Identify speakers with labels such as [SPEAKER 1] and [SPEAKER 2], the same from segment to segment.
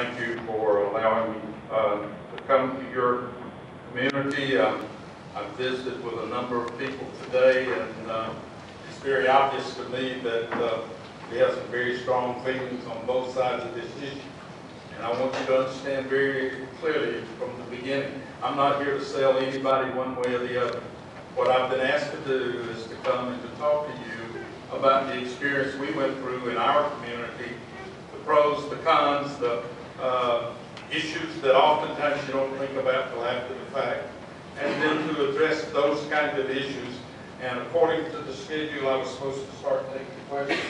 [SPEAKER 1] thank you for allowing me to come to your community. I've visited with a number of people today, and it's very obvious to me that we have some very strong feelings on both sides of this issue. And I want you to understand very clearly from the beginning, I'm not here to sell anybody one way or the other. What I've been asked to do is to come and to talk to you about the experience we went through in our community, the pros, the cons, the issues that oftentimes you don't think about till after the fact, and then to address those kinds of issues. And according to the schedule, I was supposed to start taking questions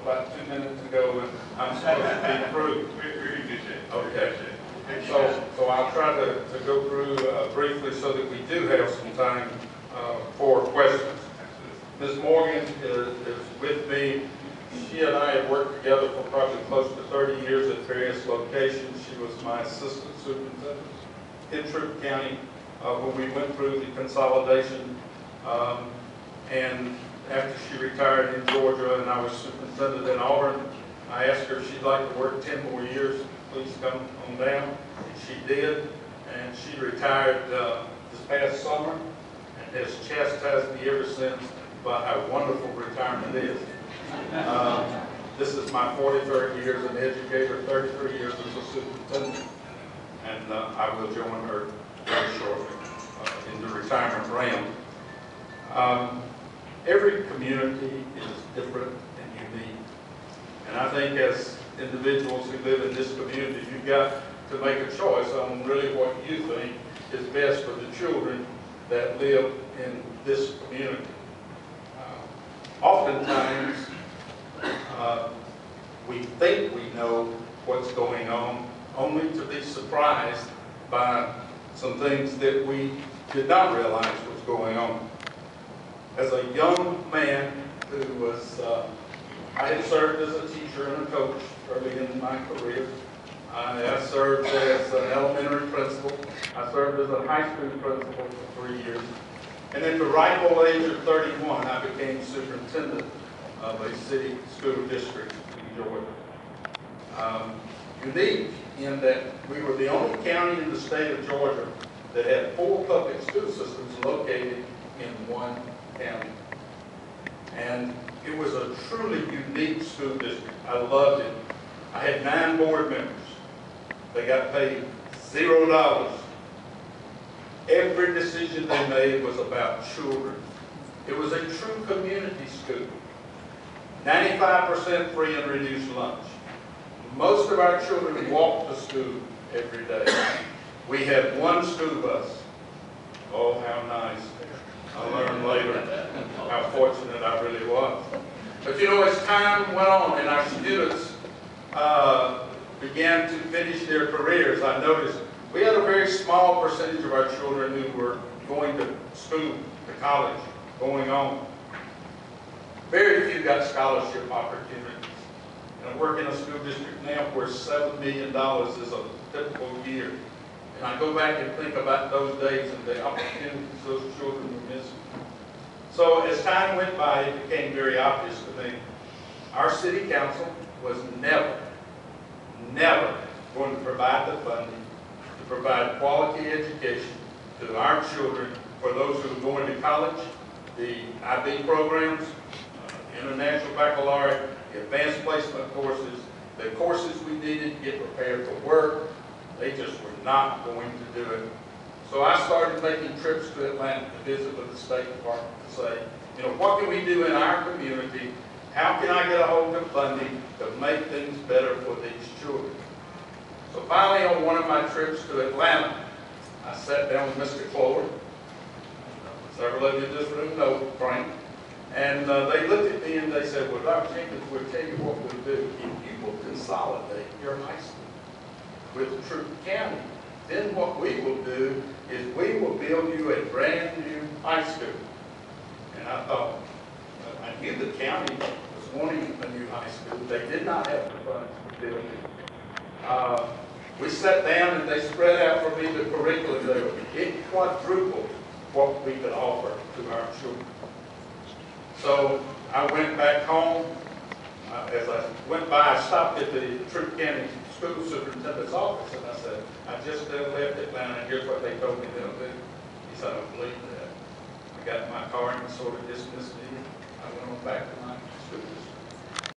[SPEAKER 1] about 2 minutes ago, and I'm supposed to be through. Okay. So I'll try to go through briefly so that we do have some time for questions. Ms. Morgan is with me. She and I have worked together for probably close to 30 years at various locations. She was my assistant superintendent in Troup County when we went through the consolidation. And after she retired in Georgia and I was superintendent in Auburn, I asked her if she'd like to work 10 more years. Please come on down. She did, and she retired this past summer and has chastised me ever since about how wonderful retirement is. This is my 43rd year as an educator, 33 years as a superintendent, and I will join her very shortly in the retirement realm. Every community is different and unique, and I think as individuals who live in this community, you've got to make a choice on really what you think is best for the children that live in this community. Oftentimes, we think we know what's going on, only to be surprised by some things that we did not realize was going on. As a young man who was, I had served as a teacher and a coach early in my career. I served as an elementary principal. I served as a high school principal for 3 years. And at the ripe old age of 31, I became superintendent of a city school district in Georgia. Unique in that we were the only county in the state of Georgia that had 4 public school systems located in one county. And it was a truly unique school district. I loved it. I had 9 board members. They got paid $0. Every decision they made was about children. It was a true community school. 95% free and reduced lunch. Most of our children walked to school every day. We had 1 school bus. Oh, how nice. I learned later how fortunate I really was. But you know, as time went on and our students began to finish their careers, I noticed we had a very small percentage of our children who were going to school, to college, going on. Very few got scholarship opportunities. And I work in a school district now where $7 million is a typical year. And I go back and think about those days and the opportunities those children were missing. So as time went by, it became very obvious to me. Our city council was never going to provide the funding to provide quality education to our children for those who are going to college, the IB programs, international baccalaureate, the advanced placement courses, the courses we needed to get prepared for work. They just were not going to do it. So I started making trips to Atlanta to visit with the State Department to say, you know, what can we do in our community? How can I get a hold of funding to make things better for these children? So finally, on one of my trips to Atlanta, I sat down with Mr. Clover. Several of you in this room know Frank. And they looked at me and they said, well, Dr. Jenkins, we'll tell you what we'll do. If you will consolidate your high school with Troup County, then what we will do is we will build you a brand new high school. And I thought, I knew the county was wanting a new high school. They did not have the funds to build it. We sat down and they spread out for me the curriculum there. It quadrupled what we could offer to our children. So I went back home. As I went by, I stopped at the Troup County school superintendent's office, and I said, I just left Atlanta, and here's what they told me they'll do. He said, I don't believe that. I got in my car and sort of dismissed me. I went on back to my school district.